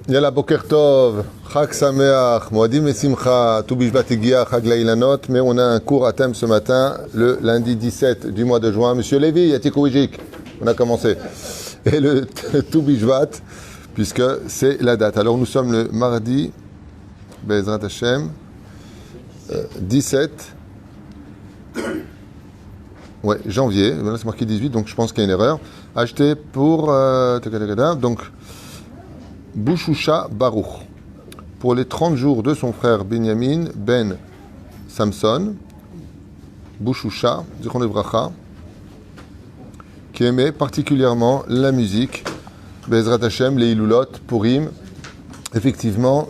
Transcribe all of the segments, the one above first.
Yalla Boker Tov, Chag Sameach, Moadim et Simcha, Tou Bishvat Egia, Chag Lailanot, mais on a un cours à thème ce matin, le lundi 17 du mois de juin. Monsieur Lévy, Yatikowijik, on a commencé. Et le Tou Bishvat, puisque c'est la date. Alors nous sommes le mardi, Bezrat Hashem, 17 janvier, là c'est marqué 18, donc je pense qu'il y a une erreur. Acheté pour... donc... Bouchoucha Baruch, pour les 30 jours de son frère Binyamin ben Samson, Bouchoucha, Zichron Livracha, qui aimait particulièrement la musique, Bezrat Hashem, les Ilulot, Purim. Effectivement,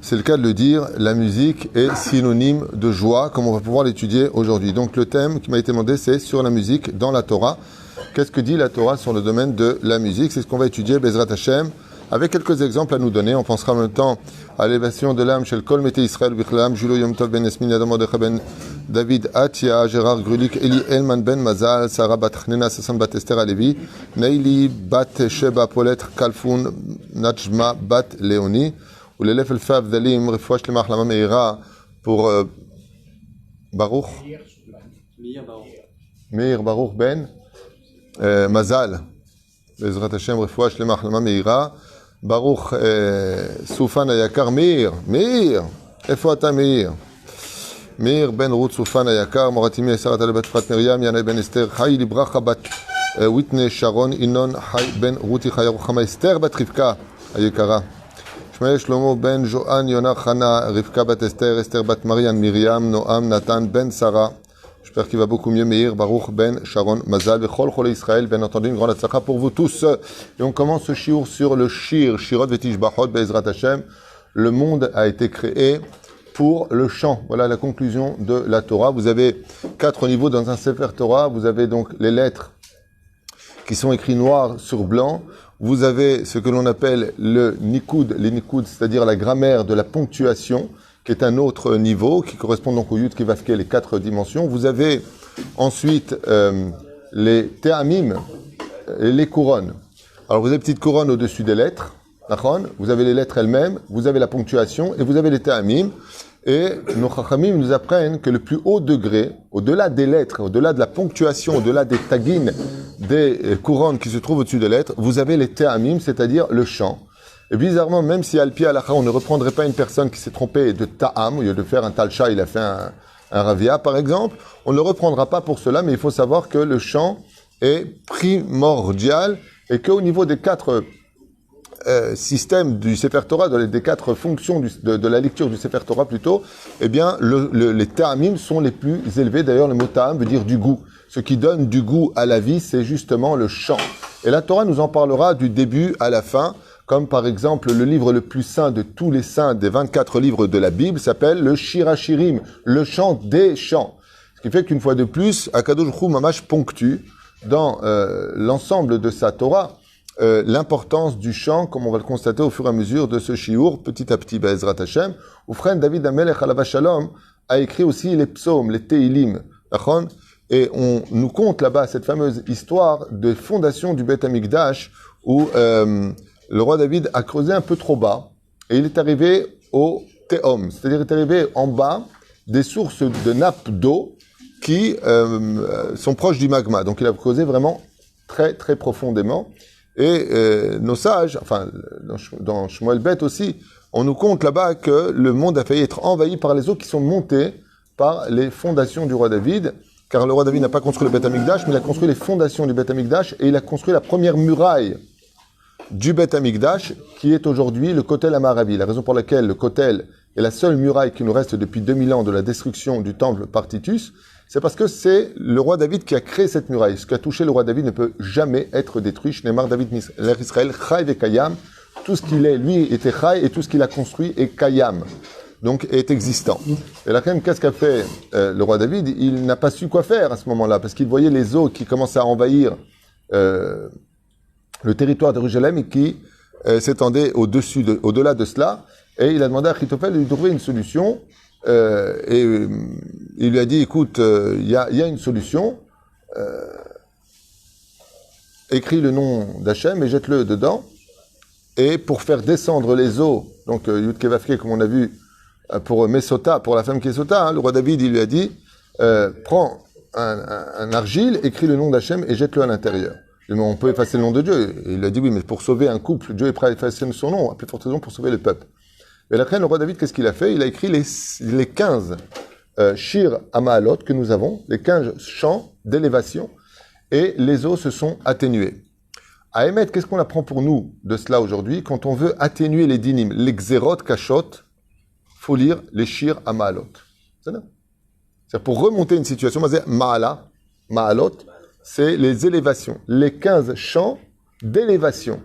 c'est le cas de le dire, la musique est synonyme de joie, comme on va pouvoir l'étudier aujourd'hui. Donc le thème qui m'a été demandé, c'est sur la musique dans la Torah. Qu'est-ce que dit la Torah sur le domaine de la musique? C'est ce qu'on va étudier, Bezrat Hashem, avec quelques exemples à nous donner. On pensera en même temps à l'élévation de l'âme chez le Kol Mété Israël, Bichlam, Julo Yom Tov Ben Esmin, Adam Mordechai Ben David Atia, Gérard Grulik, Eli Elman Ben Mazal, Sarah Bat Chnena, Sassan Bat Esther Alevi, Neili Bat Sheba Polet, Kalfoun, Nachma Bat Léoni, ou l'élève El Fav Dalim, Refouach Lemach Lama Meira, pour Baruch, Meir Baruch Ben Mazal, Bezrat Hashem, Refouach Lemach Lama Meira, Baruch Soufan Ayakar Meir, איפה אתה מאיר? מאיר בן רות סופן היקר, מורתימי שרת על בת פרת מרים, ינאי בן אסתר, חי לברכה בת ויטנה שרון, ינון חי בן רותי חיה רוחמה, אסתר בת רבקה היקרה, שמואל שלמה בן ז'ואן, יונה חנה, רבקה בת אסתר, אסתר בת מריאן, מרים, נועם, נתן בן שרה. J'espère qu'il va beaucoup mieux. Meir, Baruch, Ben, Sharon, Mazal, Bechol, Chol Israël, bien entendu, une grande atzlacha pour vous tous. Et on commence ce shiur sur le shir, Shirot Vetishbachot, Be'ezrat Hashem. Le monde a été créé pour le chant. Voilà la conclusion de la Torah. Vous avez 4 niveaux dans un Sefer Torah. Vous avez donc les lettres qui sont écrites noir sur blanc. Vous avez ce que l'on appelle le Nikud, les Nikud, c'est-à-dire la grammaire de la ponctuation, qui est un autre niveau, qui correspond donc au Yud Kevavke, les 4 dimensions. Vous avez ensuite les Te'amim, les couronnes. Alors vous avez des petites couronnes au-dessus des lettres, vous avez les lettres elles-mêmes, vous avez la ponctuation, et vous avez les Te'amim. Et nos Chachamim nous apprennent que le plus haut degré, au-delà des lettres, au-delà de la ponctuation, au-delà des tagines, des couronnes qui se trouvent au-dessus des lettres, vous avez les Te'amim, c'est-à-dire le chant. Et bizarrement, même si Al-Pi Alacha, on ne reprendrait pas une personne qui s'est trompée de ta'am, au lieu de faire un talcha, il a fait un ravia, par exemple, on ne le reprendra pas pour cela, mais il faut savoir que le chant est primordial et qu'au niveau des 4 systèmes du Sefer Torah, des 4 fonctions de la lecture du Sefer Torah plutôt, eh bien, les ta'amim sont les plus élevés. D'ailleurs, le mot ta'am veut dire du goût. Ce qui donne du goût à la vie, c'est justement le chant. Et la Torah nous en parlera du début à la fin, comme par exemple le livre le plus saint de tous les saints des 24 livres de la Bible s'appelle le Shir HaShirim, le chant des chants. Ce qui fait qu'une fois de plus, Akadosh Baruch Hu Mamash ponctue dans l'ensemble de sa Torah l'importance du chant, comme on va le constater au fur et à mesure de ce shiur, petit à petit, Be'ezrat Hashem. Ou frère David Amelech Alav Shalom a écrit aussi les psaumes, les Teilim, et on nous conte là-bas cette fameuse histoire de fondation du Beth Amikdash où le roi David a creusé un peu trop bas et il est arrivé au Tehom, c'est-à-dire il est arrivé en bas des sources de nappes d'eau qui sont proches du magma. Donc il a creusé vraiment très très profondément. Et nos sages, enfin dans Shmuel Bet aussi, on nous conte là-bas que le monde a failli être envahi par les eaux qui sont montées par les fondations du roi David, car le roi David n'a pas construit le Beth Amikdash, mais il a construit les fondations du Beth Amikdash et il a construit la première muraille du Beth Amikdash, qui est aujourd'hui le Kotel Amaravi. La raison pour laquelle le Kotel est la seule muraille qui nous reste depuis 2000 ans de la destruction du temple par Titus, c'est parce que c'est le roi David qui a créé cette muraille. Ce qui a touché le roi David ne peut jamais être détruit. Shneimar David Israël, Chai ve Kayam. Tout ce qu'il est, lui, était Chai, et tout ce qu'il a construit est Kayam. Donc, est existant. Et là, quand même, qu'est-ce qu'a fait le roi David? Il n'a pas su quoi faire à ce moment-là, parce qu'il voyait les eaux qui commençaient à envahir le territoire de Jérusalem et qui s'étendait au-delà de cela. Et il a demandé à Achitophel de lui trouver une solution. Et il lui a dit, écoute, il y a une solution. écris le nom d'Hachem et jette-le dedans. Et pour faire descendre les eaux, donc Yud Kevavke, comme on a vu, pour Mesota, pour la femme qui est Sota, hein, le roi David, il lui a dit, prends un argile, écris le nom d'Hachem et jette-le à l'intérieur. Mais on peut effacer le nom de Dieu. Et il a dit oui, mais pour sauver un couple, Dieu est prêt à effacer son nom, à plus forte raison pour sauver le peuple. Et là, le roi David, qu'est-ce qu'il a fait? Il a écrit les 15 Shir Amaalot que nous avons, les 15 chants d'élévation, et les eaux se sont atténuées. À Emet, qu'est-ce qu'on apprend pour nous de cela aujourd'hui? Quand on veut atténuer les dinim, les Xerot Kashot, faut lire les Shir Amaalot. C'est pour remonter une situation, Maalot, c'est les élévations, les 15 chants d'élévation.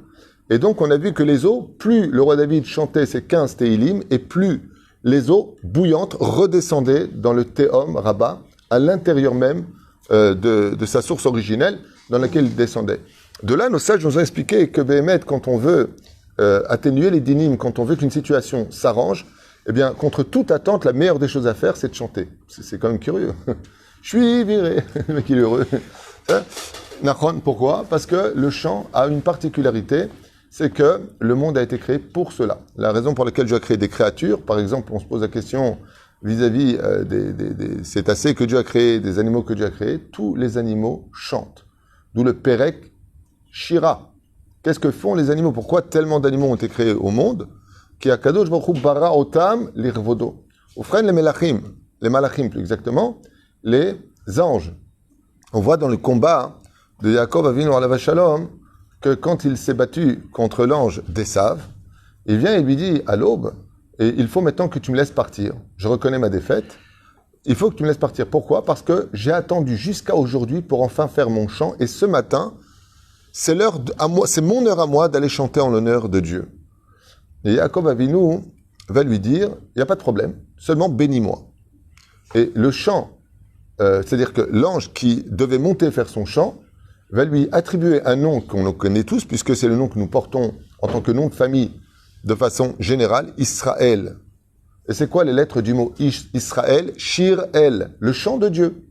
Et donc, on a vu que les eaux, plus le roi David chantait ses 15 Teilim, et plus les eaux bouillantes redescendaient dans le Théom, Rabbah, à l'intérieur même de sa source originelle dans laquelle il descendait. De là, nos sages nous ont expliqué que Béhémet, quand on veut atténuer les dinim, quand on veut qu'une situation s'arrange, eh bien, contre toute attente, la meilleure des choses à faire, c'est de chanter. C'est quand même curieux. Je suis viré, le mec il est heureux. Nachon, pourquoi? Parce que le chant a une particularité, c'est que le monde a été créé pour cela. La raison pour laquelle Dieu a créé des créatures, par exemple, on se pose la question vis-à-vis des cétacés que Dieu a créés, des animaux que Dieu a créés, tous les animaux chantent. D'où le Perek Shira. Qu'est-ce que font les animaux? Pourquoi tellement d'animaux ont été créés au monde? Qui a kadosh baruch hu bara otam lirvodo. Ufren les malachim plus exactement, les anges. On voit dans le combat de Yaakov Avinu alav shalom que quand il s'est battu contre l'ange d'Esav, il vient et lui dit à l'aube, et il faut maintenant que tu me laisses partir. Je reconnais ma défaite. Il faut que tu me laisses partir. Pourquoi? Parce que j'ai attendu jusqu'à aujourd'hui pour enfin faire mon chant. Et ce matin, c'est mon heure à moi d'aller chanter en l'honneur de Dieu. Et Yaakov Avinu va lui dire, il n'y a pas de problème, seulement bénis-moi. Et le chant, c'est-à-dire que l'ange qui devait monter faire son chant, va lui attribuer un nom qu'on connaît tous, puisque c'est le nom que nous portons en tant que nom de famille de façon générale, Israël. Et c'est quoi les lettres du mot Israël? Shir-El, le chant de Dieu.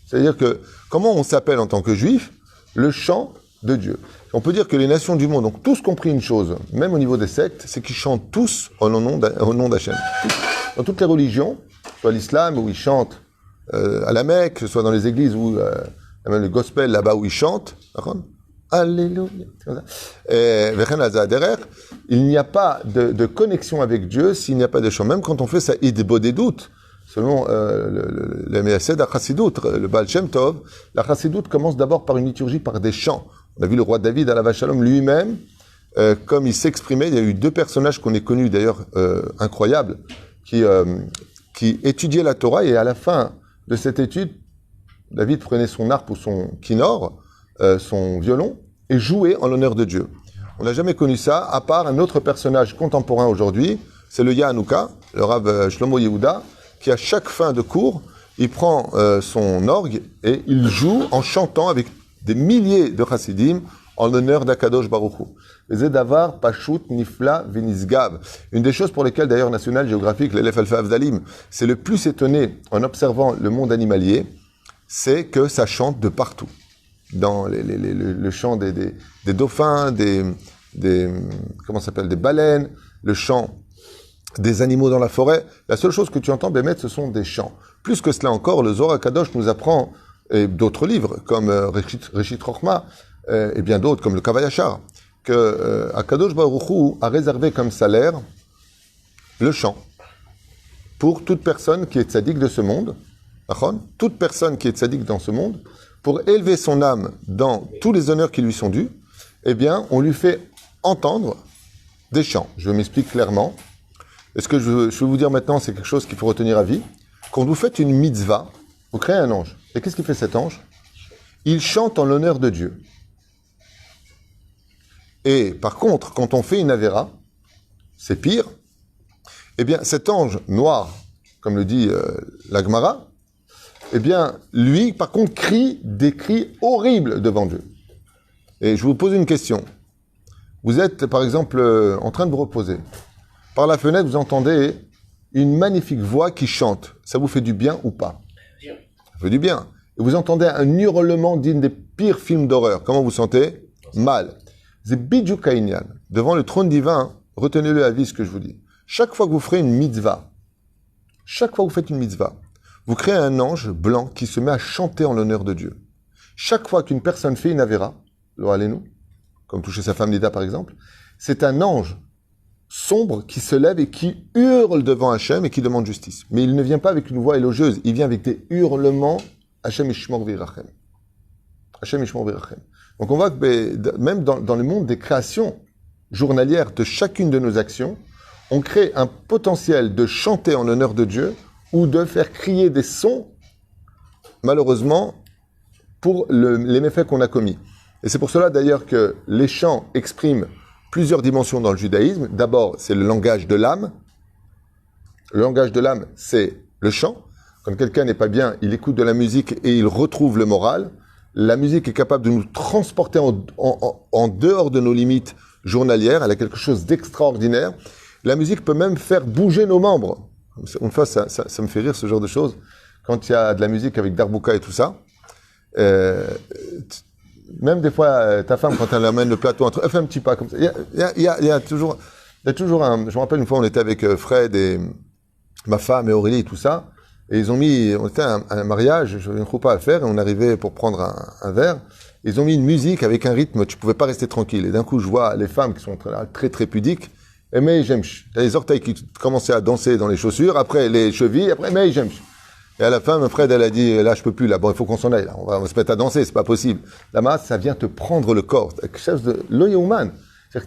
C'est-à-dire que, comment on s'appelle en tant que juif? Le chant de Dieu. On peut dire que les nations du monde ont tous compris une chose, même au niveau des sectes, c'est qu'ils chantent tous au nom d'Hachem. Dans toutes les religions, soit l'islam où ils chantent à la Mecque, que ce soit dans les églises où même le gospel là-bas où ils chantent, Alléluia, il n'y a pas de connexion avec Dieu s'il n'y a pas de chant. Même quand on fait ça idbodedut, selon le Meyased HaChassidut, le Baal Shem Tov, la Chassidut commence d'abord par une liturgie, par des chants. On a vu le roi David alav shalom lui-même, comme il s'exprimait, il y a eu deux personnages qu'on ait connus d'ailleurs incroyables, qui étudiaient la Torah, et à la fin de cette étude, David prenait son harpe ou son kinnor, son violon, et jouait en l'honneur de Dieu. On n'a jamais connu ça, à part un autre personnage contemporain aujourd'hui, c'est le Yahanouka, le Rav Shlomo Yehuda, qui à chaque fin de cours, il prend son orgue et il joue en chantant avec des milliers de chassidim en l'honneur d'Akadosh Baruch Hu. Zedavar, Pashut, Nifla, Venisgav. Une des choses pour lesquelles, d'ailleurs, National Geographic, l'Elef Alpha Avdalim, c'est le plus étonné en observant le monde animalier, c'est que ça chante de partout. Dans le chant des dauphins, des baleines, le chant des animaux dans la forêt. La seule chose que tu entends, Bémet, ce sont des chants. Plus que cela encore, le Zohar Kadosh nous apprend, et d'autres livres, comme Reshit Rochma, et bien d'autres, comme le Kavayachar, que Akadosh Baruch Hu a réservé comme salaire le chant pour toute personne qui est tzaddik de ce monde, toute personne qui est tzaddik dans ce monde, pour élever son âme dans tous les honneurs qui lui sont dus, eh bien, on lui fait entendre des chants. Je m'explique clairement. Et ce que je veux vous dire maintenant, c'est quelque chose qu'il faut retenir à vie. Quand vous faites une mitzvah, vous créez un ange. Et qu'est-ce qu'il fait cet ange? Il chante en l'honneur de Dieu. Et par contre, quand on fait une avéra, c'est pire. Eh bien, cet ange noir, comme le dit la Gemara, eh bien, lui, par contre, crie des cris horribles devant Dieu. Et je vous pose une question. Vous êtes, par exemple, en train de vous reposer. Par la fenêtre, vous entendez une magnifique voix qui chante. Ça vous fait du bien ou pas? Ça fait du bien. Et vous entendez un hurlement digne des pires films d'horreur. Comment vous sentez? mal. C'est bidou kainyan. Devant le trône divin, retenez-le à vie ce que je vous dis. Chaque fois que vous ferez une mitzvah, chaque fois que vous faites une mitzvah, vous créez un ange blanc qui se met à chanter en l'honneur de Dieu. Chaque fois qu'une personne fait une avéra, lo alenu, comme toucher sa femme Nida par exemple, c'est un ange sombre qui se lève et qui hurle devant Hachem et qui demande justice. Mais il ne vient pas avec une voix élogieuse, il vient avec des hurlements. Hachem Ishmor Virachem. Hachem Ishmor Virachem. Donc on voit que même dans le monde des créations journalières de chacune de nos actions, on crée un potentiel de chanter en l'honneur de Dieu ou de faire crier des sons, malheureusement, pour les méfaits qu'on a commis. Et c'est pour cela d'ailleurs que les chants expriment plusieurs dimensions dans le judaïsme. D'abord, c'est le langage de l'âme. Le langage de l'âme, c'est le chant. Quand quelqu'un n'est pas bien, il écoute de la musique et il retrouve le moral. La musique est capable de nous transporter en dehors de nos limites journalières. Elle a quelque chose d'extraordinaire. La musique peut même faire bouger nos membres. Une fois, ça me fait rire, ce genre de choses. Quand il y a de la musique avec Darbuka et tout ça, même des fois, ta femme, quand elle amène le plateau, elle fait un petit pas comme ça. Il y a toujours un... Je me rappelle une fois, on était avec Fred et ma femme et Aurélie et tout ça. Et ils ont mis... On était à un mariage, j'avais une choupa à faire, et on arrivait pour prendre un verre. Ils ont mis une musique avec un rythme, tu pouvais pas rester tranquille. Et d'un coup, je vois les femmes qui sont très, très pudiques. Et mais j'aime. T'as les orteils qui commençaient à danser dans les chaussures, après les chevilles, après mais j'aime. Et à la fin, Fred, elle a dit, là, je peux plus, là, bon, il faut qu'on s'en aille, là, on va se mettre à danser, c'est pas possible. La masse, ça vient te prendre le corps. Quelque chose de l'oyouman.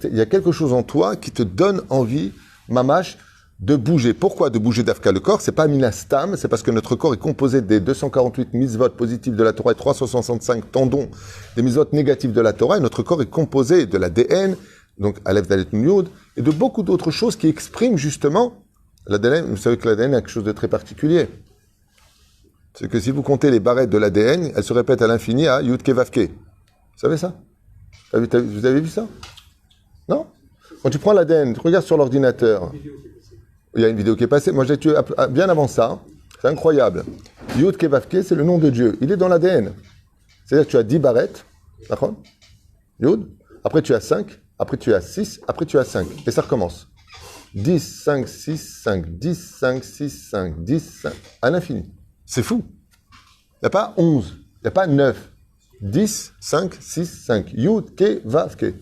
Il y a quelque chose en toi qui te donne envie, mamash, de bouger. Pourquoi de bouger d'Afka? Le corps, c'est pas minastam, c'est parce que notre corps est composé des 248 mitzvot positifs de la Torah et 365 tendons des mitzvot négatifs de la Torah, et notre corps est composé de l'ADN, donc Aleph Dalet Nun Yud, et de beaucoup d'autres choses qui expriment justement l'ADN. Vous savez que l'ADN a quelque chose de très particulier. C'est que si vous comptez les barrettes de l'ADN, elles se répètent à l'infini à Yud Ke Vav Ke. Vous savez ça? Vous avez vu ça? Non? Quand tu prends l'ADN, tu regardes sur l'ordinateur, il y a une vidéo qui est passée. Moi, j'ai tué bien avant ça. C'est incroyable. Yud Ke Vav Ke, c'est le nom de Dieu. Il est dans l'ADN. C'est-à-dire que tu as 10 barrettes. D'accord? Yud. Après, tu as 5. Après, tu as 6. Après, tu as 5. Et ça recommence. 10, 5, 6, 5. 10, 5, 6, 5. 10, 5. À l'infini. C'est fou. Il n'y a pas 11. Il n'y a pas 9. 10, 5, 6, 5. Yud, Ke, Vav, Ke.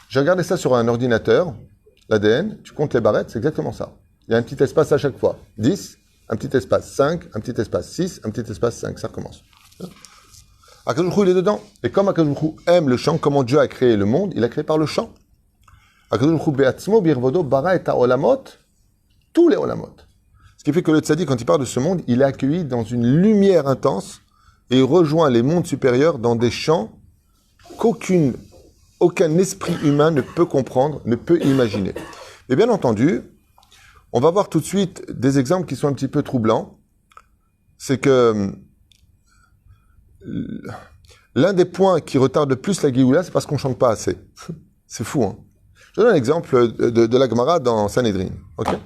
J'ai regardé ça sur un ordinateur. L'ADN, tu comptes les barrettes, c'est exactement ça. Il y a un petit espace à chaque fois. 10, un petit espace 5, un petit espace 6, un petit espace 5. Ça recommence. Akadosh Baruch Hu, il est dedans. Et comme Akadosh Baruch Hu aime le chant, comment Dieu a créé le monde, il a créé par le chant. Akadosh Baruch Hu be'atzmo birvodo bara et ha'olamot, tous les olamot. Ce qui fait que le tzaddik, quand il parle de ce monde, il est accueilli dans une lumière intense et il rejoint les mondes supérieurs dans des champs aucun esprit humain ne peut comprendre, ne peut imaginer. Et bien entendu, on va voir tout de suite des exemples qui sont un petit peu troublants. C'est que l'un des points qui retarde le plus la Géoula, c'est parce qu'on ne chante pas assez. C'est fou, hein? Je donne un exemple de la Gemara dans Sanhedrin. Okay?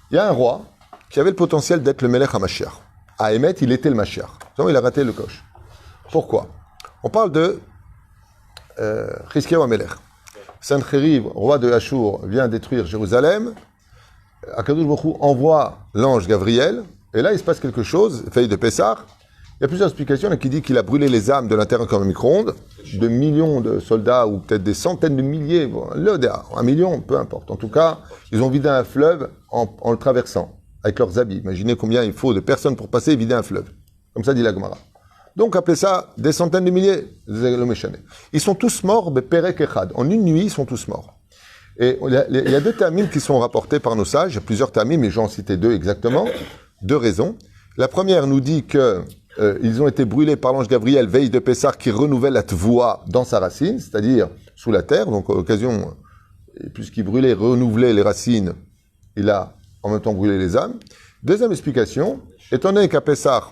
Il y a un roi qui avait le potentiel d'être le Melech HaMashiach. À Emet, il était le Mashiach. Il a raté le coche. Pourquoi? On parle de Chizkiyahu HaMelech. Sancheriv, roi de Ashur, vient détruire Jérusalem. Akadosh Baruch Hu envoie l'ange Gabriel, et là il se passe quelque chose, feuille de Pessah. Il y a plusieurs explications. Il y en a qui disent qu'il a brûlé les âmes de l'intérieur comme un micro-ondes, de millions de soldats, ou peut-être des centaines de milliers, bon, un million, peu importe. En tout cas, ils ont vidé un fleuve en le traversant, avec leurs habits. Imaginez combien il faut de personnes pour passer et vider un fleuve. Comme ça dit la Gemara. Donc, appelez ça des centaines de milliers. Ils sont tous morts, Perek Echad. En une nuit, ils sont tous morts. Et il y a deux tamim qui sont rapportés par nos sages. Il y a plusieurs tamim, mais j'en citais deux exactement. Deux raisons. La première nous dit que ils ont été brûlés par l'ange Gabriel, veille de Pessah, qui renouvelle la tvoa dans sa racine, c'est-à-dire sous la terre. Donc, à l'occasion, puisqu'il brûlait, renouvelait les racines, il a en même temps brûlé les âmes. Deuxième explication, étant donné qu'à Pessah,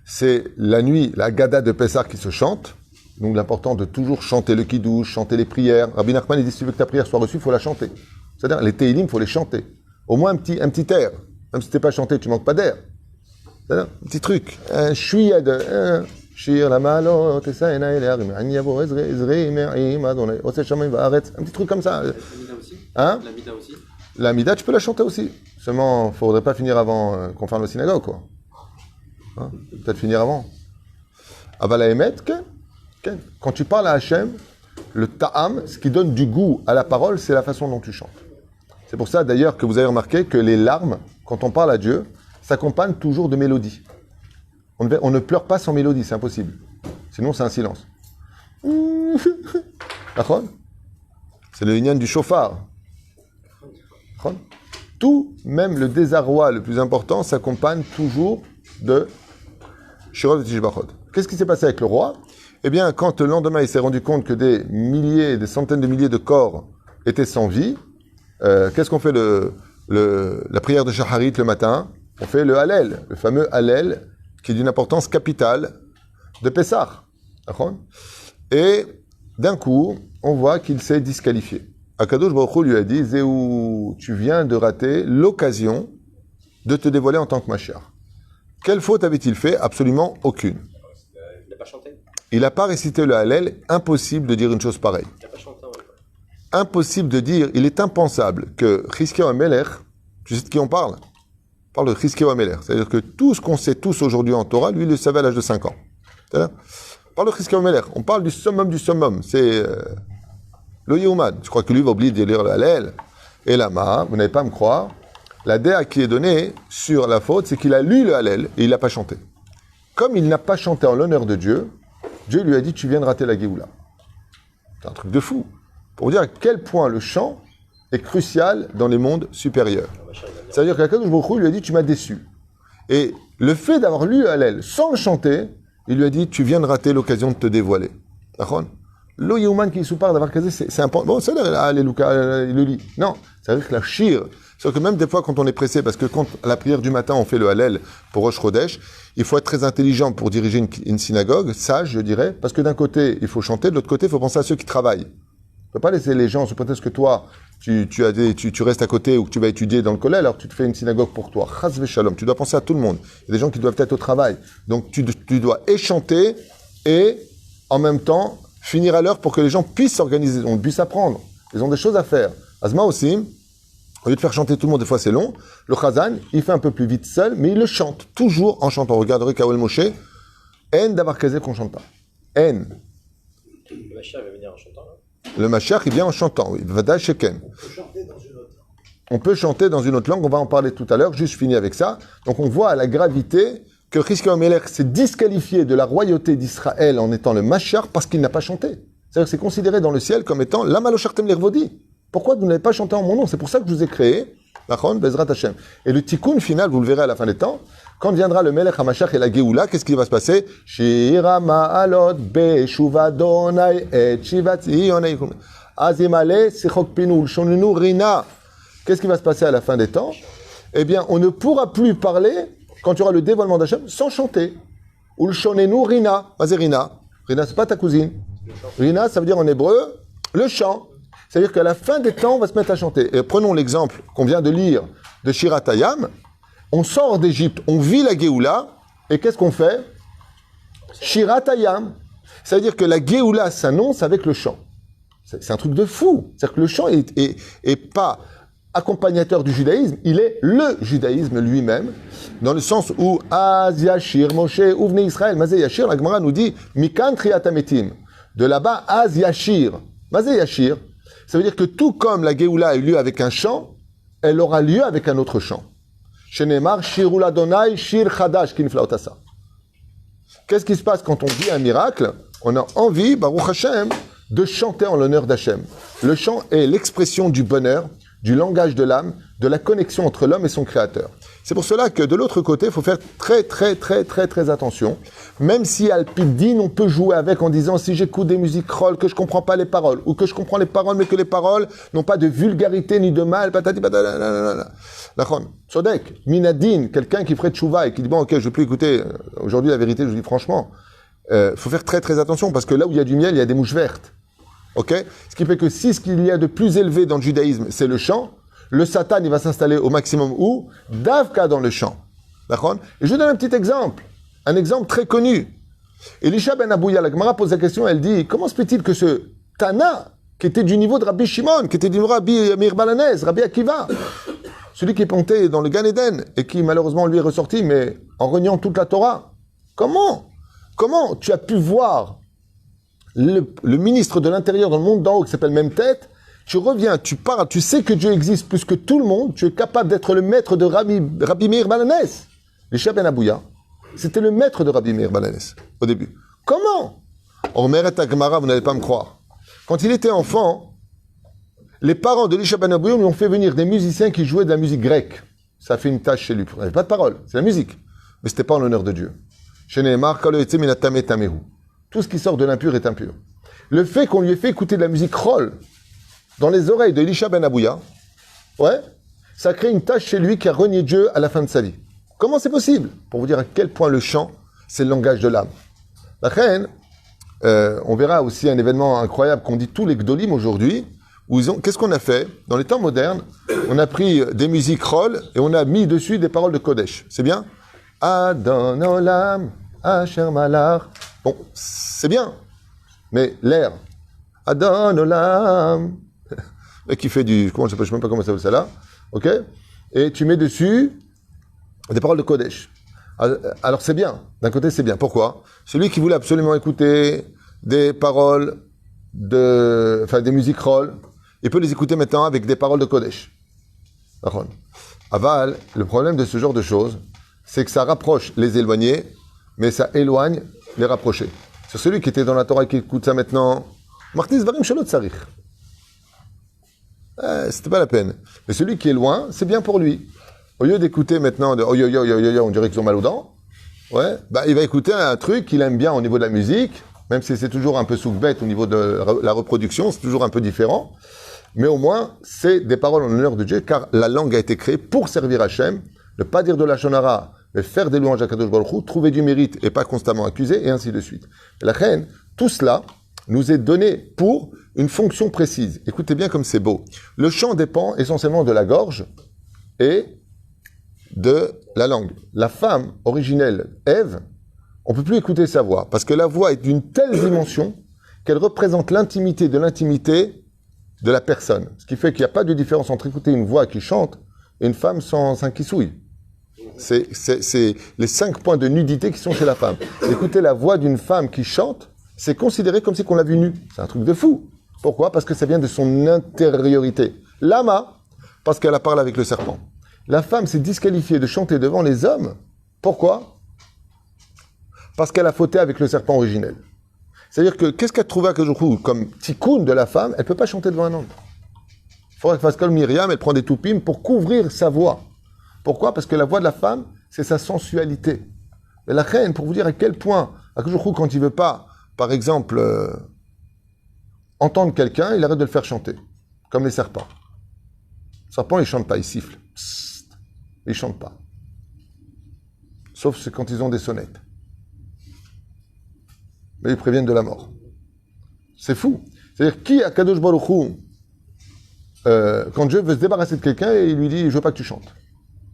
c'est la nuit, la Gada de Pessah qui se chante. Donc l'important de toujours chanter le kiddush, chanter les prières. Rabbi Nachman, il dit, si tu veux que ta prière soit reçue, il faut la chanter. C'est-à-dire, les Teilim, il faut les chanter. Au moins un petit air. Même si tu n'es pas chanté, tu manques pas d'air. C'est-à-dire, un petit truc. Un chouïa Shir la malot, esaena el harim, ani yavo ezri me'im adonai, ose shamayim va'aretz. Un petit truc comme ça. La Mida aussi. Hein? La Mida aussi. La Mida, tu peux la chanter aussi. Seulement, faudrait pas finir avant qu'on ferme la synagogue, quoi. Hein? Peut-être finir avant. Avala emet, ken. Quand tu parles à Hachem, le ta'am, ce qui donne du goût à la parole, c'est la façon dont tu chantes. C'est pour ça, d'ailleurs, que vous avez remarqué que les larmes, quand on parle à Dieu, s'accompagnent toujours de mélodies. On ne pleure pas sans mélodie, c'est impossible. Sinon, c'est un silence. D'accord ? C'est le lignan du chauffard. Tout, même le désarroi le plus important, s'accompagne toujours de Shirot et Tishbachot. Qu'est-ce qui s'est passé avec le roi ? Eh bien, quand le lendemain, il s'est rendu compte que des milliers, des centaines de milliers de corps étaient sans vie, qu'est-ce qu'on fait la prière de Shacharit le matin ? On fait le Hallel, le fameux Hallel, qui est d'une importance capitale de Pessah. Et d'un coup, on voit qu'il s'est disqualifié. Akadosh Baruch Hu lui a dit, Zéou, tu viens de rater l'occasion de te dévoiler en tant que Mashiach. Quelle faute avait-il fait ? Absolument aucune. Il n'a pas chanté. Il n'a pas récité le Hallel. Impossible de dire une chose pareille. Il n'a pas chanté. Ouais. Impossible de dire, il est impensable que Chizkiyahu HaMelech, tu sais de qui on parle ? On parle de Chizkiyahu HaMelech. C'est-à-dire que tout ce qu'on sait tous aujourd'hui en Torah, lui, il le savait à l'âge de 5 ans. C'est-à-dire, on parle de Chizkiyahu HaMelech. On parle du summum du summum. C'est le Yehumad. Je crois que lui va oublier de lire le Hallel. Et Lama, vous n'allez pas me croire, la déa qui est donnée sur la faute, c'est qu'il a lu le Hallel et il n'a pas chanté. Comme il n'a pas chanté en l'honneur de Dieu, Dieu lui a dit, tu viens de rater la Géoula. C'est un truc de fou. Pour vous dire à quel point le chant est crucial dans les mondes supérieurs. C'est-à-dire qu'Akadosh Baruch Hu lui a dit, tu m'as déçu. Et le fait d'avoir lu Hallel sans le chanter, il lui a dit, tu viens de rater l'occasion de te dévoiler. D'accord ? Le Yehuman qui sous-part d'avoir casé, c'est important. Bon, ça, Alléluia, il le lit. Non, c'est-à-dire que la shir, c'est que même des fois quand on est pressé, parce que quand à la prière du matin on fait le Hallel pour Rosh Chodesh, il faut être très intelligent pour diriger une synagogue, sage je dirais, parce que d'un côté il faut chanter, de l'autre côté il faut penser à ceux qui travaillent. Tu ne peux pas laisser les gens, sous prétexte que toi tu restes à côté ou que tu vas étudier dans le collège, alors tu te fais une synagogue pour toi. Chas v'shalom, tu dois penser à tout le monde. Il y a des gens qui doivent être au travail. Donc tu dois et chanter et en même temps finir à l'heure pour que les gens puissent s'organiser, on puisse apprendre. Ils ont des choses à faire. Azma aussi, au lieu de faire chanter tout le monde, des fois c'est long, le Chazan, il fait un peu plus vite seul, mais il le chante, toujours en chantant. Regarderez Kawel Moshe, En d'avoir casé qu'on chante pas. En. Le Mashiach va venir en chantant, là. Le Mashiach, il vient en chantant, oui. Vada Sheken. On peut chanter dans une autre langue, on va en parler tout à l'heure, juste fini avec ça. Donc on voit à la gravité que Chizkiyahu HaMelech s'est disqualifié de la royauté d'Israël en étant le Mashiach parce qu'il n'a pas chanté. C'est-à-dire que c'est considéré dans le ciel comme étant la malochartem l'ervodi. Pourquoi vous n'avez pas chanté en mon nom ? C'est pour ça que je vous ai créé, Bezrat Hashem. Et le tikkun final, vous le verrez à la fin des temps, quand viendra le Melech HaMashiach et la Géoula, qu'est-ce qui va se passer ? Shira ma'alot beshuva donai et shivat zionei azimale sichok pinu ulshonenu rina. Qu'est-ce qui va se passer à la fin des temps ? Eh bien, on ne pourra plus parler quand tu auras le dévoilement d'Hachem sans chanter. Ulshonenu rina. Vas-y rina. Rina, c'est pas ta cousine. Rina, ça veut dire en hébreu, le chant. C'est-à-dire qu'à la fin des temps, on va se mettre à chanter. Et prenons l'exemple qu'on vient de lire de Shirat Hayam. On sort d'Égypte, on vit la Géoula, et qu'est-ce qu'on fait ? Shirat Hayam. Ça veut dire que la Géoula s'annonce avec le chant. C'est un truc de fou. C'est-à-dire que le chant est pas accompagnateur du judaïsme, il est le judaïsme lui-même, dans le sens où Az Yashir, Moshe, Ouvne Israël, Mazé Yashir, la Gemara nous dit Mikan Triat Hametim. De là-bas, Az Yashir. Mazé Yashir. Ça veut dire que tout comme la Géoula a eu lieu avec un chant, elle aura lieu avec un autre chant. Shenemar Shirul Adonai Shir Chadash Kinflaotasa. Qu'est-ce qui se passe quand on vit un miracle ? On a envie, Baruch Hashem, de chanter en l'honneur d'Hachem. Le chant est l'expression du bonheur, du langage de l'âme, de la connexion entre l'homme et son créateur. C'est pour cela que de l'autre côté, il faut faire très attention. Même si Alpidine, on peut jouer avec en disant si j'écoute des musiques roll, que je comprends pas les paroles, ou que je comprends les paroles, mais que les paroles n'ont pas de vulgarité ni de mal, patati patata. D'accord. Sodek, Minadine, quelqu'un qui ferait tchouva et qui dit bon ok, je vais plus écouter. Aujourd'hui, la vérité, je vous dis franchement, faut faire très attention parce que là où il y a du miel, il y a des mouches vertes. Ok. Ce qui fait que si ce qu'il y a de plus élevé dans le judaïsme, c'est le chant, le Satan, il va s'installer au maximum où ? Davka dans le chant. D'accord ? Et je vous donne un petit exemple. Un exemple très connu. Elisha ben Abouya, la Gemara pose la question, elle dit, comment se fait-il que ce Tana, qui était du niveau de Rabbi Shimon, qui était du niveau de Rabbi Meir Balanès, Rabbi Akiva, celui qui est monté dans le Gan Eden, et qui malheureusement lui est ressorti, mais en reniant toute la Torah, comment tu as pu voir le ministre de l'Intérieur dans le monde d'en haut, qui s'appelle Même Tête, tu reviens, tu parles, tu sais que Dieu existe plus que tout le monde, tu es capable d'être le maître de Rabbi Meir Balanès. Elisha ben Abouya, c'était le maître de Rabbi Meir Balanès, au début. Comment? Omeret Agmara, vous n'allez pas me croire. Quand il était enfant, les parents de Elisha ben Abouya lui ont fait venir des musiciens qui jouaient de la musique grecque. Ça a fait une tâche chez lui. Il n'y avait pas de parole, c'est la musique. Mais ce n'était pas en l'honneur de Dieu. Chez Nehemar, tout ce qui sort de l'impur est impur. Le fait qu'on lui ait fait écouter de la musique roll dans les oreilles de Elisha ben Abouya, ouais, ça a créé une tâche chez lui qui a renié Dieu à la fin de sa vie. Comment c'est possible? Pour vous dire à quel point le chant, c'est le langage de l'âme. La reine, on verra aussi un événement incroyable qu'on dit tous les Gdolim aujourd'hui, où qu'est-ce qu'on a fait? Dans les temps modernes, on a pris des musiques roll et on a mis dessus des paroles de Kodesh. C'est bien? Adon Olam, Asher Malach. Bon, c'est bien. Mais l'air, Adon Olam, qui fait du, comment ça s'appelle, je ne sais même pas comment ça s'appelle ça là, ok? Et tu mets dessus des paroles de Kodesh. Alors c'est bien, d'un côté c'est bien. Pourquoi? Celui qui voulait absolument écouter des paroles des musiques roll, il peut les écouter maintenant avec des paroles de Kodesh. Aval, le problème de ce genre de choses, c'est que ça rapproche les éloignés, mais ça éloigne les rapprochés. C'est celui qui était dans la Torah et qui écoute ça maintenant. Martis varim shalot sarich. C'était pas la peine. Mais celui qui est loin, c'est bien pour lui. Au lieu d'écouter maintenant de on dirait qu'ils ont mal aux dents, ouais, bah, il va écouter un truc qu'il aime bien au niveau de la musique, même si c'est toujours un peu souk-bête au niveau de la reproduction, c'est toujours un peu différent. Mais au moins, c'est des paroles en l'honneur de Dieu, car la langue a été créée pour servir Hachem, ne pas dire de la shonara, mais faire des louanges à Kadosh Baruch Hu, trouver du mérite et pas constamment accuser, et ainsi de suite. Et la reine, tout cela nous est donné pour une fonction précise. Écoutez bien comme c'est beau. Le chant dépend essentiellement de la gorge et de la langue. La femme originelle, Ève, on ne peut plus écouter sa voix, parce que la voix est d'une telle dimension qu'elle représente l'intimité de la personne. Ce qui fait qu'il n'y a pas de différence entre écouter une voix qui chante et une femme sans un kissouille. C'est les 5 points de nudité qui sont chez la femme. Écouter la voix d'une femme qui chante, c'est considéré comme si on l'a vue nue. C'est un truc de fou. Pourquoi? Parce que ça vient de son intériorité. Lama, parce qu'elle a parlé avec le serpent. La femme s'est disqualifiée de chanter devant les hommes. Pourquoi? Parce qu'elle a fauté avec le serpent originel. C'est-à-dire que, qu'est-ce qu'elle trouvait à Kajourou comme tikkun de la femme? Elle ne peut pas chanter devant un homme. Il faudrait qu'elle fasse comme Myriam, elle prend des toupim pour couvrir sa voix. Pourquoi? Parce que la voix de la femme, c'est sa sensualité. Mais la reine, pour vous dire à quel point, à Kajourou, quand il ne veut pas, par exemple, entendre quelqu'un, il arrête de le faire chanter. Comme les serpents. Les serpents, ils ne chantent pas, ils sifflent. Ils ne chantent pas. Sauf quand ils ont des sonnettes. Mais ils préviennent de la mort. C'est fou. C'est-à-dire, qui à Kadosh Baruch Hu, quand Dieu veut se débarrasser de quelqu'un, il lui dit « je veux pas que tu chantes ».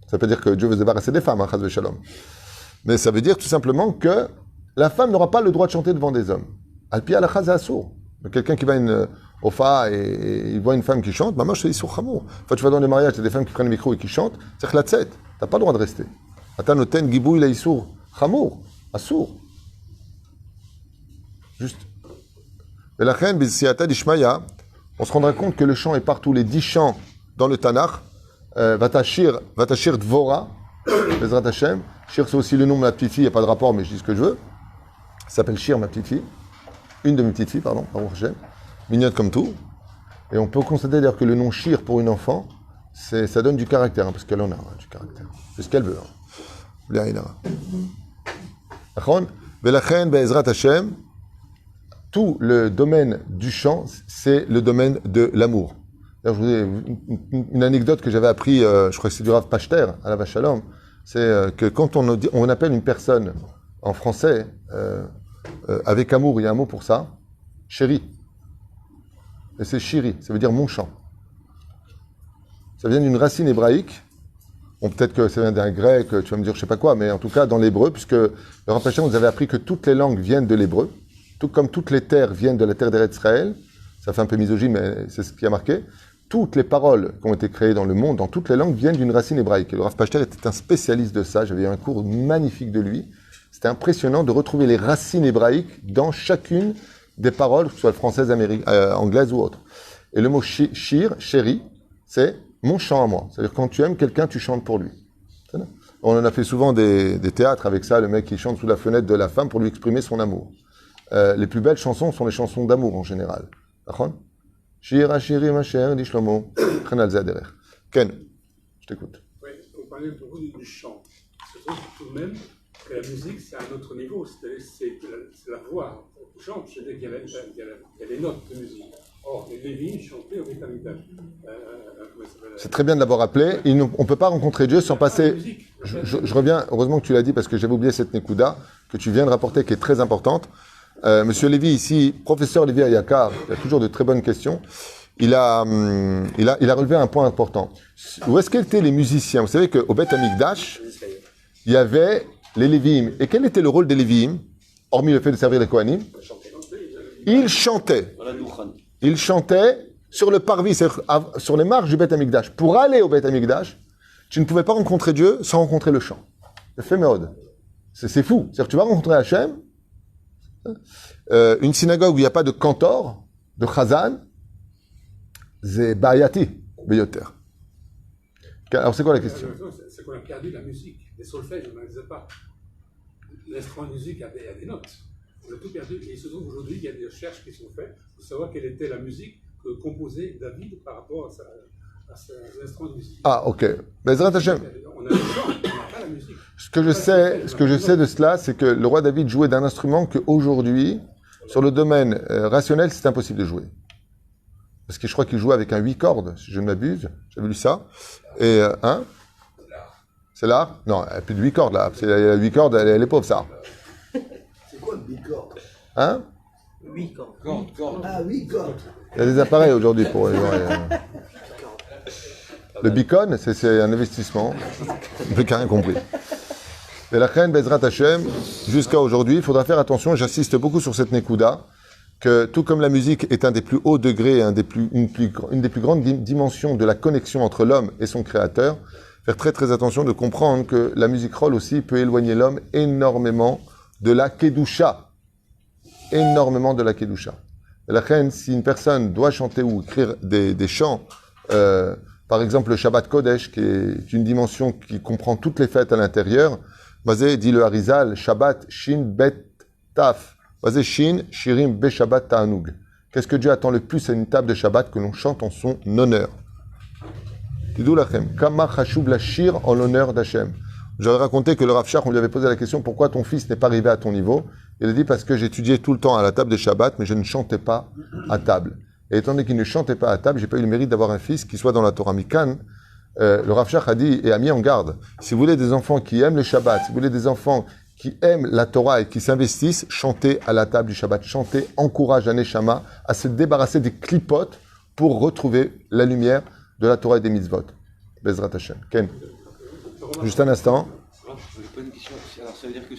Ça veut dire que Dieu veut se débarrasser des femmes, chas v'shalom. Mais ça veut dire tout simplement que la femme n'aura pas le droit de chanter devant des hommes. Al-pi al-achaz assour. Quelqu'un qui va au fa et il voit une femme qui chante, bah moi je suis sourd chamour. Enfin, tu vas dans les mariages, il y a des femmes qui prennent le micro et qui chantent, c'est khlatset. T'as pas le droit de rester. Atanoten gibou il sourd chamour, assour. Juste. Et la reine, on se rendra compte que le chant est partout, les 10 chants dans le Tanakh. Vatashir Dvora, Bezrat Hashem. Shir, c'est aussi le nom de ma petite fille, il n'y a pas de rapport, mais je dis ce que je veux. Ça s'appelle Shir, ma petite fille. Une de mes petites filles, pardon, Hashem. Mignonne comme tout. Et on peut constater d'ailleurs que le nom Shir pour une enfant, ça donne du caractère, hein, parce qu'elle en a du caractère. C'est ce qu'elle veut. Velachem, Bezrat Hashem. Tout le domaine du chant, c'est le domaine de l'amour. D'ailleurs, je vous ai une anecdote que j'avais appris, je crois que c'est du Rav Pachter, à la Vachalom, c'est que quand on appelle une personne en français, avec amour, il y a un mot pour ça, chéri. Et c'est chéri, ça veut dire mon chant. Ça vient d'une racine hébraïque. Bon, peut-être que ça vient d'un grec, tu vas me dire je sais pas quoi, mais en tout cas dans l'hébreu, puisque le Rav Pashter nous avait appris que toutes les langues viennent de l'hébreu, tout comme toutes les terres viennent de la terre d'Eretz Israël. Ça fait un peu misogyne, mais c'est ce qui a marqué. Toutes les paroles qui ont été créées dans le monde, dans toutes les langues, viennent d'une racine hébraïque. Et le Rav Pashter était un spécialiste de ça. J'avais eu un cours magnifique de lui. C'était impressionnant de retrouver les racines hébraïques dans chacune des paroles, que ce soit française, anglaise ou autre. Et le mot shir, chéri, c'est mon chant à moi. C'est-à-dire quand tu aimes quelqu'un, tu chantes pour lui. On en a fait souvent des théâtres avec ça, le mec qui chante sous la fenêtre de la femme pour lui exprimer son amour. Les plus belles chansons sont les chansons d'amour en général. D'accord ? Shir Hashirim Asher dit Shlomo. Khanal Zaderer. Ken, je t'écoute. Oui, on parlait beaucoup du chant. Je trouve tout de même que la musique, c'est un autre niveau. C'est la voix qui chante, c'est-à-dire qu'il y a des notes de musique. Or, les Lévites chantaient au Beth Amikdash. C'est très bien de l'avoir rappelé. On ne peut pas rencontrer Dieu sans passer. Je reviens, heureusement que tu l'as dit parce que j'avais oublié cette Nekuda que tu viens de rapporter qui est très importante. Monsieur Lévy, ici, professeur Lévy Ayakar, il a toujours de très bonnes questions. Il a relevé un point important. Où est-ce qu'étaient les musiciens? Vous savez qu'au Beth Amikdash, il y avait les Lévi'im. Et quel était le rôle des Lévi'im, hormis le fait de servir les Kohanim? Ils chantaient. Ils chantaient sur le parvis, sur les marches du Beth Amikdash. Pour aller au Beth Amikdash, tu ne pouvais pas rencontrer Dieu sans rencontrer le chant. C'est fait méode. C'est fou. C'est-à-dire que tu vas rencontrer Hachem, une synagogue où il n'y a pas de cantor, de chazan, c'est bayati, beyoter. Alors c'est quoi la question? C'est qu'on a perdu la musique. Les solfèges, on n'en faisait pas. L'instrument de musique a des notes. On a tout perdu. Et il se trouve aujourd'hui qu'il y a des recherches qui sont faites pour savoir quelle était la musique que composait David par rapport à ses instruments de musique. Ah, ok. Bezrat Hashem. On a le chant, on n'a pas la musique. Ce que je sais de cela, c'est que le roi David jouait d'un instrument qu'aujourd'hui, sur le domaine rationnel, c'est impossible de jouer. Parce que je crois qu'il jouait avec un 8 cordes, si je ne m'abuse. J'avais lu ça. Et, c'est l'art? Non, il n'y a plus de 8 cordes, là. La 8 cordes, elle est pauvre, ça. C'est quoi le 8 cordes? Hein? 8 cordes. Ah, 8 cordes. Il y a des appareils aujourd'hui pour les oreilles. Le beacon, c'est un investissement. On n'a rien compris. Et la reine Bezrat Hashem, jusqu'à aujourd'hui, il faudra faire attention, j'insiste beaucoup sur cette Nekuda, que tout comme la musique est un des plus hauts degrés, une des plus grandes dimensions de la connexion entre l'homme et son créateur, faire très très attention de comprendre que la musique roll aussi peut éloigner l'homme énormément de la Kedusha. Énormément de la Kedusha. Et la reine, si une personne doit chanter ou écrire des chants, par exemple le Shabbat Kodesh, qui est une dimension qui comprend toutes les fêtes à l'intérieur, basé, dit le Harizal, Shabbat, Shin, Bet, Taf. Basé, Shin, Shirim, Be, Shabbat, Ta'anug. Qu'est-ce que Dieu attend le plus à une table de Shabbat? Que l'on chante en son honneur. Tidou lachem, Kama Chashub la Shir en l'honneur d'Hachem. J'avais raconté que le Rav Shach, on lui avait posé la question, pourquoi ton fils n'est pas arrivé à ton niveau? Il a dit, parce que j'étudiais tout le temps à la table de Shabbat, mais je ne chantais pas à table. Et étant donné qu'il ne chantait pas à table, j'ai pas eu le mérite d'avoir un fils qui soit dans la Torah Mikan. Le Rav Shach a dit et a mis en garde, si vous voulez des enfants qui aiment le Shabbat, si vous voulez des enfants qui aiment la Torah et qui s'investissent, chantez à la table du Shabbat. Chantez, encourage un Neshama à se débarrasser des clipotes pour retrouver la lumière de la Torah et des mitzvot. Bezrat Hashem. Ken. Juste un instant. Je n'ai pas une question. Alors ça veut dire qu'il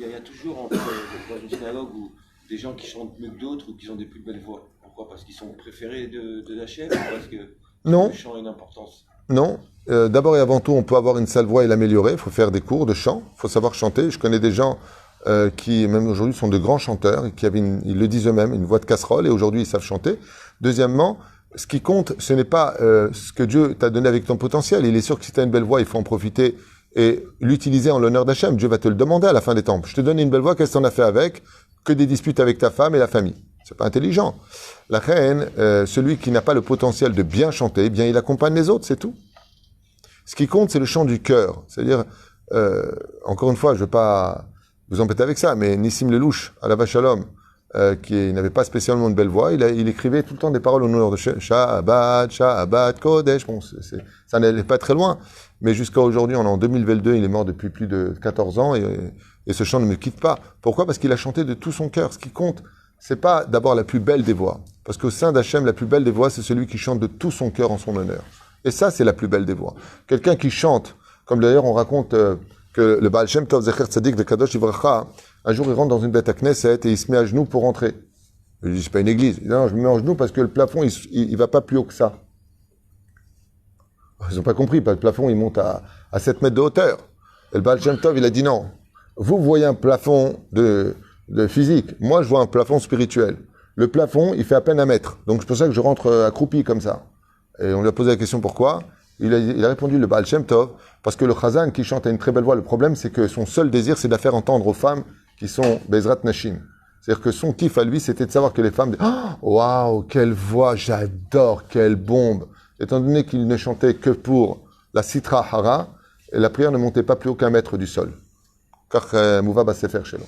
y a toujours dans une synagogue où des gens qui chantent mieux que d'autres ou qui ont des plus belles voix. Pourquoi? Parce qu'ils sont préférés de Hachem ou parce que non. Le chant a une importance? Non. D'abord et avant tout, on peut avoir une sale voix et l'améliorer. Il faut faire des cours de chant. Il faut savoir chanter. Je connais des gens qui, même aujourd'hui, sont de grands chanteurs et qui avaient, ils le disent eux-mêmes, une voix de casserole et aujourd'hui, ils savent chanter. Deuxièmement, ce qui compte, ce n'est pas ce que Dieu t'a donné avec ton potentiel. Il est sûr que si tu as une belle voix, il faut en profiter et l'utiliser en l'honneur d'Hachem. Dieu va te le demander à la fin des temps. Je te donne une belle voix, qu'est-ce que tu en as fait avec? Que des disputes avec ta femme et la famille. C'est pas intelligent. La reine, celui qui n'a pas le potentiel de bien chanter, eh bien il accompagne les autres, c'est tout. Ce qui compte, c'est le chant du cœur. C'est-à-dire, encore une fois, je ne veux pas vous embêter avec ça, mais Nissim Lelouch, à la Vachalom, qui n'avait pas spécialement une belle voix, il écrivait tout le temps des paroles au nom de Shabbat, Kodesh. Bon, ça n'allait pas très loin. Mais jusqu'à aujourd'hui, on est en 2022, il est mort depuis plus de 14 ans et ce chant ne me quitte pas. Pourquoi? Parce qu'il a chanté de tout son cœur. Ce qui compte, c'est pas d'abord la plus belle des voix. Parce qu'au sein d'Hachem, la plus belle des voix, c'est celui qui chante de tout son cœur en son honneur. Et ça, c'est la plus belle des voix. Quelqu'un qui chante Comme d'ailleurs, on raconte que le Baal Shem Tov, Zecher Tzadik Vekadosh Ivracha, un jour, il rentre dans une bête à Knesset et il se met à genoux pour rentrer. Je lui dis, c'est pas une église. Il dit, non, je me mets en genoux parce que le plafond, il va pas plus haut que ça. Ils n'ont pas compris, parce que le plafond, il monte à 7 mètres de hauteur. Et le Baal Shem Tov, il a dit non. Vous voyez un plafond de physique. Moi, je vois un plafond spirituel. Le plafond, il fait à peine 1 mètre. Donc, c'est pour ça que je rentre accroupi comme ça. Et on lui a posé la question pourquoi. Il a répondu, le Baal Shem Tov, parce que le Chazan qui chante a une très belle voix. Le problème, c'est que son seul désir, c'est de la faire entendre aux femmes qui sont Bezrat Nashim. C'est-à-dire que son kiff à lui, c'était de savoir que les femmes disaient « Waouh, quelle voix, j'adore, quelle bombe !» Étant donné qu'il ne chantait que pour la Sitra Hara, et la prière ne montait pas plus haut qu'1 mètre du sol. Car Mouva Bassefer chez nous.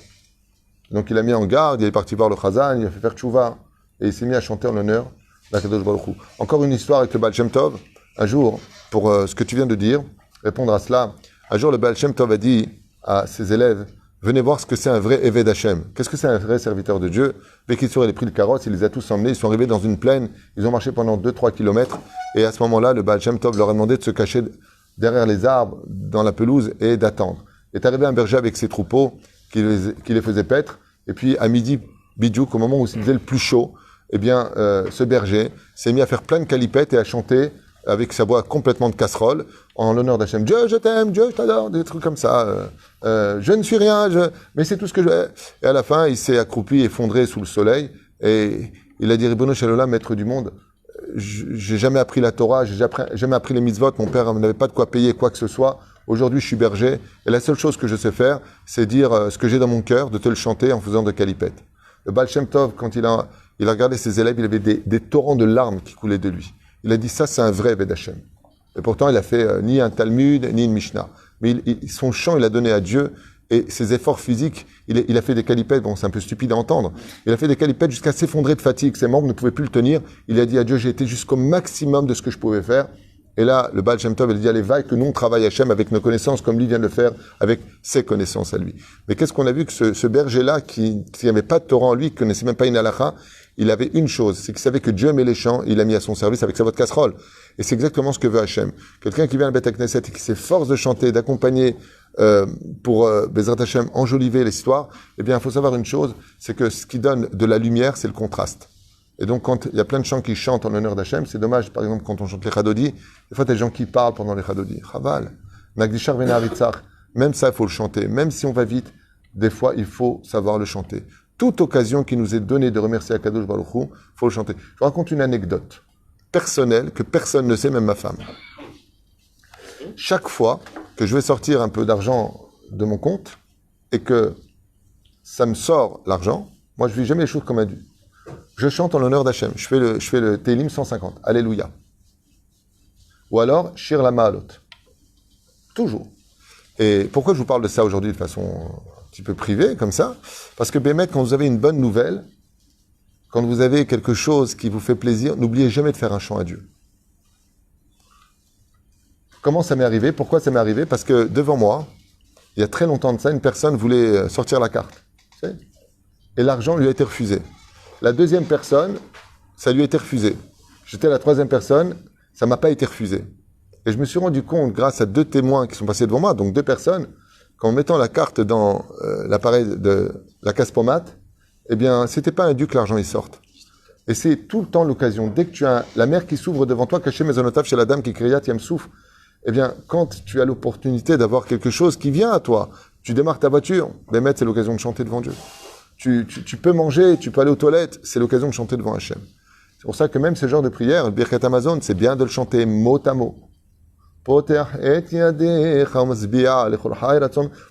Donc il a mis en garde, il est parti voir le Chazan, il a fait faire tchouva, et il s'est mis à chanter en l'honneur d'Akadosh Baruch Hu. Encore une histoire avec le Baal Shem Tov. Un jour, pour ce que tu viens de dire, répondre à cela, un jour le Baal Shem Tov a dit à ses élèves, venez voir ce que c'est un vrai Eved Hashem. Qu'est-ce que c'est un vrai serviteur de Dieu? Bekitsur, il a pris le carrosse, il les a tous emmenés, ils sont arrivés dans une plaine, ils ont marché pendant 2-3 kilomètres, et à ce moment-là, le Baal Shem Tov leur a demandé de se cacher derrière les arbres, dans la pelouse, et d'attendre. Est arrivé un berger avec ses troupeaux, qui les faisait paître, et puis à midi, bidjouk, au moment où il faisait le plus chaud, eh bien, ce berger s'est mis à faire plein de calipettes et à chanter avec sa voix complètement de casserole, en l'honneur d'Hachem. Dieu, je t'aime, Dieu, je t'adore, des trucs comme ça. Je ne suis rien, mais c'est tout ce que je... Et à la fin, il s'est accroupi, effondré sous le soleil, et il a dit, Ribono Shel Olam, maître du monde, j'ai jamais appris la Torah, j'ai jamais appris les mitzvot, mon père n'avait pas de quoi payer quoi que ce soit. Aujourd'hui, je suis berger, et la seule chose que je sais faire, c'est dire ce que j'ai dans mon cœur, de te le chanter en faisant de calipettes. Le Baal Shem Tov, quand il a regardé ses élèves, il avait des torrents de larmes qui coulaient de lui. Il a dit, ça, c'est un vrai Eved Hashem. Et pourtant, il a fait ni un Talmud, ni une Mishnah. Mais son chant, il a donné à Dieu, et ses efforts physiques, il a fait des calipettes, bon, c'est un peu stupide à entendre, il a fait des calipettes jusqu'à s'effondrer de fatigue, ses membres ne pouvaient plus le tenir. Il a dit à Dieu, j'ai été jusqu'au maximum de ce que je pouvais faire. Et là, le Baal Shem Tov, il dit, allez, va, que nous, on travaille Hachem avec nos connaissances, comme lui vient de le faire, avec ses connaissances à lui. Mais qu'est-ce qu'on a vu que ce berger-là, qui n'avait pas de Torah en lui, qui connaissait même pas une halakha, il avait une chose, c'est qu'il savait que Dieu aimait les chants, il l'a mis à son service avec sa voix de casserole. Et c'est exactement ce que veut Hachem. Quelqu'un qui vient à la Beth Knesset et qui s'efforce de chanter, d'accompagner, pour Bezrat Hachem, enjoliver l'histoire, eh bien, il faut savoir une chose, c'est que ce qui donne de la lumière, c'est le contraste. Et donc, quand il y a plein de chants qui chantent en l'honneur d'Hachem, c'est dommage, par exemple, quand on chante les Chadodi, des fois, il y a des gens qui parlent pendant les Chadodi. Chaval. Nagdishar Venaritzach. Même ça, il faut le chanter. Même si on va vite, des fois, il faut savoir le chanter. Toute occasion qui nous est donnée de remercier Akadosh Baruch Hu, il faut le chanter. Je vous raconte une anecdote personnelle que personne ne sait, même ma femme. Chaque fois que je vais sortir un peu d'argent de mon compte et que ça me sort l'argent, moi, je ne vis jamais les choses comme un dû. Je chante en l'honneur d'Hachem. Je fais le Télim 150. Alléluia. Ou alors, Shir la Ma'alot. Toujours. Et pourquoi je vous parle de ça aujourd'hui de façon un petit peu privée, comme ça? Parce que, Bémet, quand vous avez une bonne nouvelle, quand vous avez quelque chose qui vous fait plaisir, n'oubliez jamais de faire un chant à Dieu. Comment ça m'est arrivé? Pourquoi ça m'est arrivé? Parce que devant moi, il y a très longtemps de ça, une personne voulait sortir la carte. Tu sais, et l'argent lui a été refusé. La deuxième personne, ça lui a été refusé. J'étais la troisième personne, ça m'a pas été refusé. Et je me suis rendu compte, grâce à 2 témoins qui sont passés devant moi, donc 2 personnes, qu'en mettant la carte dans l'appareil de la casse-pommade, eh bien, c'était pas un dû que l'argent y sorte. Et c'est tout le temps l'occasion. Dès que tu as la mer qui s'ouvre devant toi, caché Maisonotaf chez la dame qui criait Yam Souf, eh bien, quand tu as l'opportunité d'avoir quelque chose qui vient à toi, tu démarres ta voiture, Bémet, c'est l'occasion de chanter devant Dieu. Tu peux manger, tu peux aller aux toilettes, c'est l'occasion de chanter devant Hachem. C'est pour ça que même ce genre de prière, le Birkat Amazon, c'est bien de le chanter mot à mot. Vous ne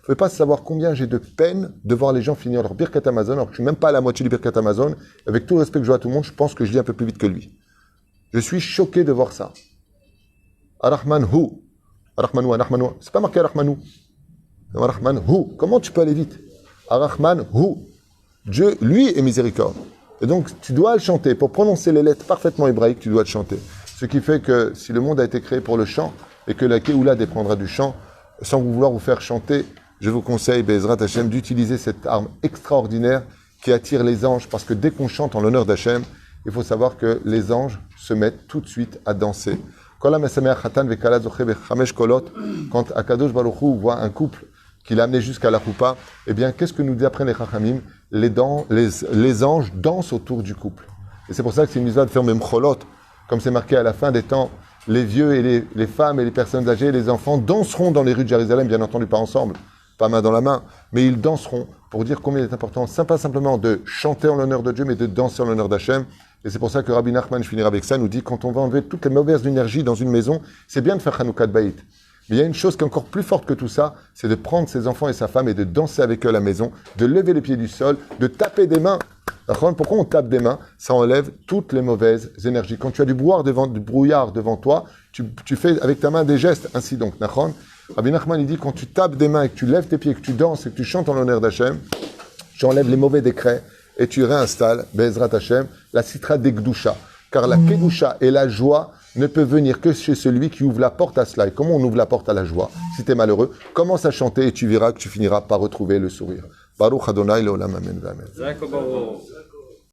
pouvez pas savoir combien j'ai de peine de voir les gens finir leur Birkat Amazon, alors que je ne suis même pas à la moitié du Birkat Amazon. Avec tout le respect que je dois à tout le monde, je pense que je lis un peu plus vite que lui. Je suis choqué de voir ça. Arachmanhu. Arachmanu. C'est pas marqué Arachmanu. Arachmanhu. Comment tu peux aller vite? Arachmanhu. Dieu, lui, est miséricorde. Et donc, tu dois le chanter. Pour prononcer les lettres parfaitement hébraïques, tu dois le chanter. Ce qui fait que si le monde a été créé pour le chant, et que la Kéoula dépendra du chant, sans vouloir vous faire chanter, je vous conseille, Bezrat Hachem, d'utiliser cette arme extraordinaire qui attire les anges, parce que dès qu'on chante en l'honneur d'Hachem, il faut savoir que les anges se mettent tout de suite à danser. Quand Akadosh Baruch Hu voit un couple qu'il a amené jusqu'à la choupa, eh bien, qu'est-ce que nous apprennent les Chachamim? Les anges dansent autour du couple. Et c'est pour ça que c'est une mitzvah de faire même cholot, comme c'est marqué à la fin des temps. Les vieux et les femmes et les personnes âgées et les enfants danseront dans les rues de Jérusalem, bien entendu pas ensemble, pas main dans la main, mais ils danseront pour dire combien il est important, pas simplement de chanter en l'honneur de Dieu, mais de danser en l'honneur d'Hachem. Et c'est pour ça que Rabbi Nachman, je finirai avec ça, nous dit quand on va enlever toutes les mauvaises énergies dans une maison, c'est bien de faire Hanoukat Baït. Mais il y a une chose qui est encore plus forte que tout ça, c'est de prendre ses enfants et sa femme et de danser avec eux à la maison, de lever les pieds du sol, de taper des mains. Pourquoi on tape des mains? Ça enlève toutes les mauvaises énergies. Quand tu as du brouillard devant toi, tu fais avec ta main des gestes. Ainsi donc, Rabbi Nachman, il dit, quand tu tapes des mains et que tu lèves tes pieds, que tu danses et que tu chantes en l'honneur d'Hachem, tu enlèves les mauvais décrets et tu réinstalles, Be'ezrat Hachem, la citra d'Egdusha. Car la Kedusha et la joie ne peuvent venir que chez celui qui ouvre la porte à cela. Et comment on ouvre la porte à la joie? Si tu es malheureux, commence à chanter et tu verras que tu finiras par retrouver le sourire. Baruch Adonai Leolam Amen.